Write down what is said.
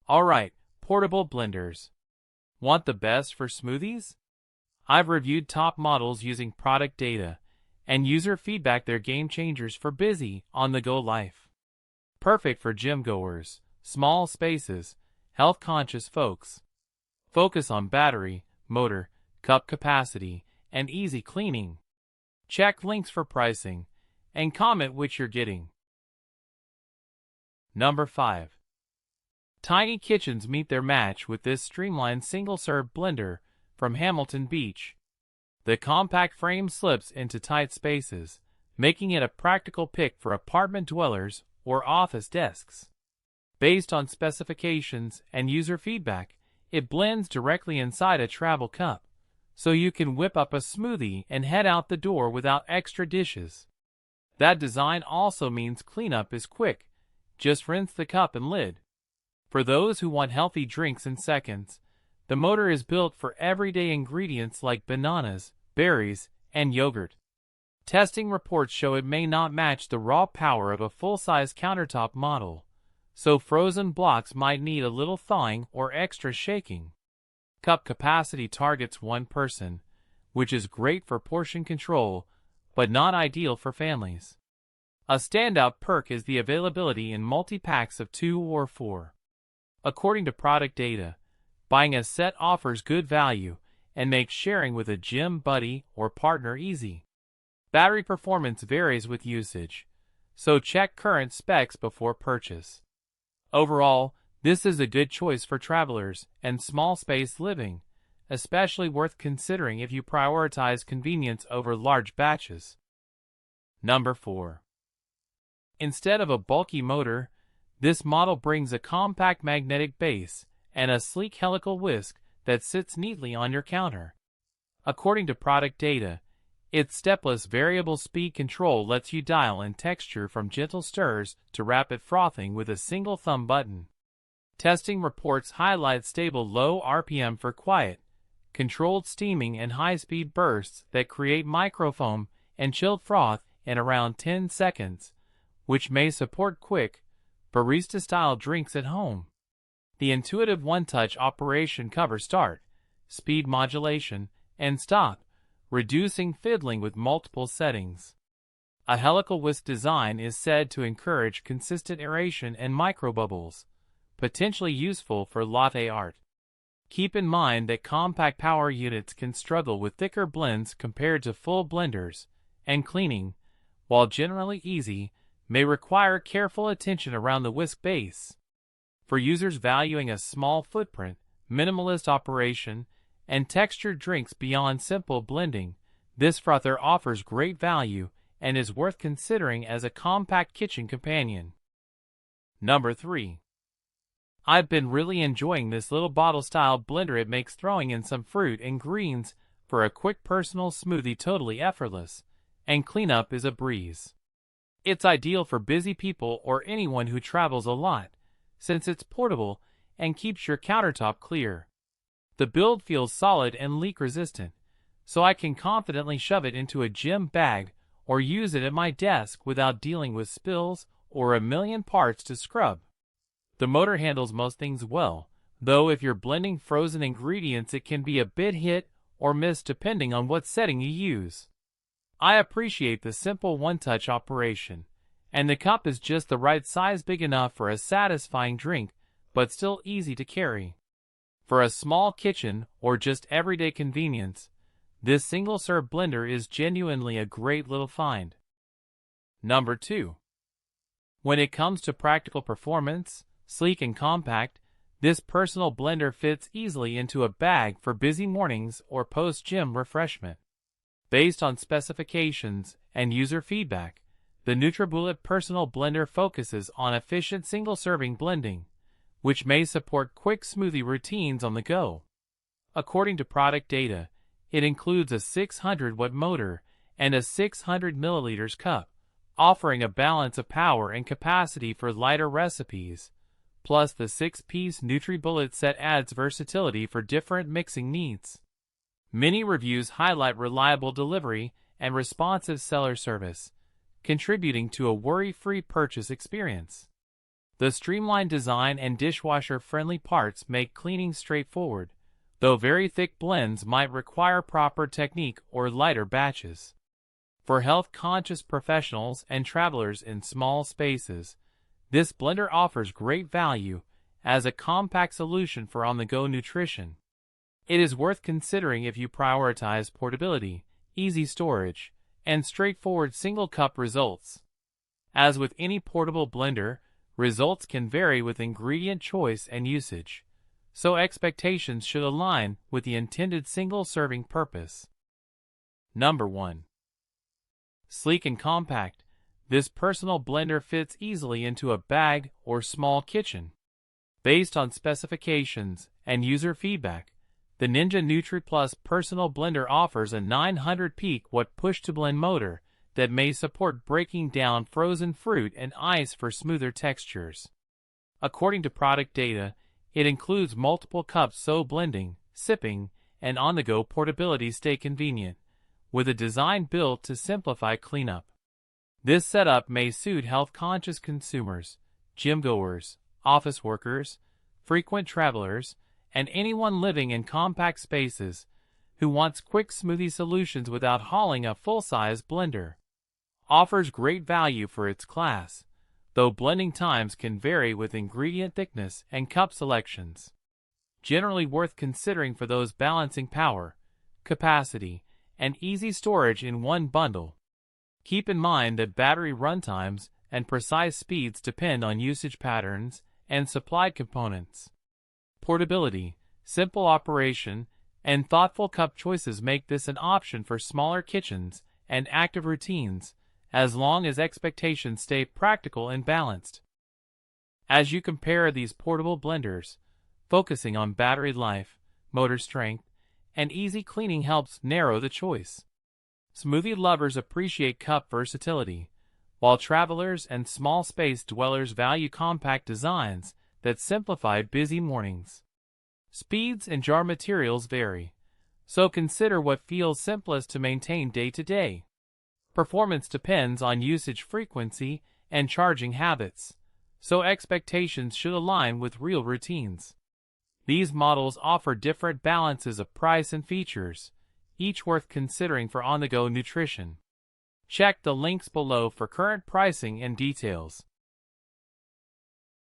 Alright, portable blenders. Want the best for smoothies? I've reviewed top models using product data and user feedback. They're game changers for busy, on-the-go life. Perfect for gym goers, small spaces, health-conscious folks. Focus on battery, motor, cup capacity, and easy cleaning. Check links for pricing and comment which you're getting. Number 5. Tiny kitchens meet their match with this streamlined single-serve blender from Hamilton Beach. The compact frame slips into tight spaces, making it a practical pick for apartment dwellers or office desks. Based on specifications and user feedback, it blends directly inside a travel cup, so you can whip up a smoothie and head out the door without extra dishes. That design also means cleanup is quick. Just rinse the cup and lid. For those who want healthy drinks in seconds, the motor is built for everyday ingredients like bananas, berries, and yogurt. Testing reports show it may not match the raw power of a full-size countertop model, so frozen blocks might need a little thawing or extra shaking. Cup capacity targets one person, which is great for portion control, but not ideal for families. A standout perk is the availability in multi-packs of 2 or 4. According to product data, buying a set offers good value and makes sharing with a gym buddy or partner easy. Battery performance varies with usage, so check current specs before purchase. Overall, this is a good choice for travelers and small space living, especially worth considering if you prioritize convenience over large batches. Number 4. Instead of a bulky motor, this model brings a compact magnetic base and a sleek helical whisk that sits neatly on your counter. According to product data, its stepless variable speed control lets you dial in texture from gentle stirs to rapid frothing with a single thumb button. Testing reports highlight stable low RPM for quiet, controlled steaming and high-speed bursts that create microfoam and chilled froth in around 10 seconds, which may support quick, barista-style drinks at home. The intuitive one-touch operation covers start, speed modulation, and stop, reducing fiddling with multiple settings. A helical whisk design is said to encourage consistent aeration and microbubbles, potentially useful for latte art. Keep in mind that compact power units can struggle with thicker blends compared to full blenders, and cleaning, while generally easy, may require careful attention around the whisk base. For users valuing a small footprint, minimalist operation, and textured drinks beyond simple blending, this frother offers great value and is worth considering as a compact kitchen companion. Number 3. I've been really enjoying this little bottle-style blender. It makes throwing in some fruit and greens for a quick personal smoothie totally effortless, and cleanup is a breeze. It's ideal for busy people or anyone who travels a lot, since it's portable and keeps your countertop clear. The build feels solid and leak-resistant, so I can confidently shove it into a gym bag or use it at my desk without dealing with spills or a million parts to scrub. The motor handles most things well, though if you're blending frozen ingredients it can be a bit hit or miss depending on what setting you use. I appreciate the simple one-touch operation, and the cup is just the right size, big enough for a satisfying drink, but still easy to carry. For a small kitchen or just everyday convenience, this single-serve blender is genuinely a great little find. Number 2. When it comes to practical performance, sleek and compact, this personal blender fits easily into a bag for busy mornings or post-gym refreshment. Based on specifications and user feedback, the Nutribullet Personal Blender focuses on efficient single-serving blending, which may support quick smoothie routines on the go. According to product data, it includes a 600-watt motor and a 600 milliliters cup, offering a balance of power and capacity for lighter recipes. Plus, the 6-piece Nutribullet set adds versatility for different mixing needs. Many reviews highlight reliable delivery and responsive seller service, contributing to a worry-free purchase experience. The streamlined design and dishwasher-friendly parts make cleaning straightforward, though very thick blends might require proper technique or lighter batches. For health-conscious professionals and travelers in small spaces, this blender offers great value as a compact solution for on-the-go nutrition. It is worth considering if you prioritize portability, easy storage, and straightforward single-cup results. As with any portable blender, results can vary with ingredient choice and usage, so expectations should align with the intended single-serving purpose. Number 1. Sleek and compact, this personal blender fits easily into a bag or small kitchen. Based on specifications and user feedback, the Ninja Nutri-Plus Personal Blender offers a 900 peak watt push-to-blend motor that may support breaking down frozen fruit and ice for smoother textures. According to product data, it includes multiple cups so blending, sipping, and on-the-go portability stay convenient, with a design built to simplify cleanup. This setup may suit health-conscious consumers, gym-goers, office workers, frequent travelers, and anyone living in compact spaces who wants quick smoothie solutions without hauling a full-size blender. Offers great value for its class, though blending times can vary with ingredient thickness and cup selections. Generally worth considering for those balancing power, capacity, and easy storage in one bundle. Keep in mind that battery runtimes and precise speeds depend on usage patterns and supplied components. Portability, simple operation, and thoughtful cup choices make this an option for smaller kitchens and active routines, as long as expectations stay practical and balanced. As you compare these portable blenders, focusing on battery life, motor strength, and easy cleaning helps narrow the choice. Smoothie lovers appreciate cup versatility, while travelers and small space dwellers value compact designs that simplify busy mornings. Speeds and jar materials vary, so consider what feels simplest to maintain day to day. Performance depends on usage frequency and charging habits, so expectations should align with real routines. These models offer different balances of price and features, each worth considering for on-the-go nutrition. Check the links below for current pricing and details.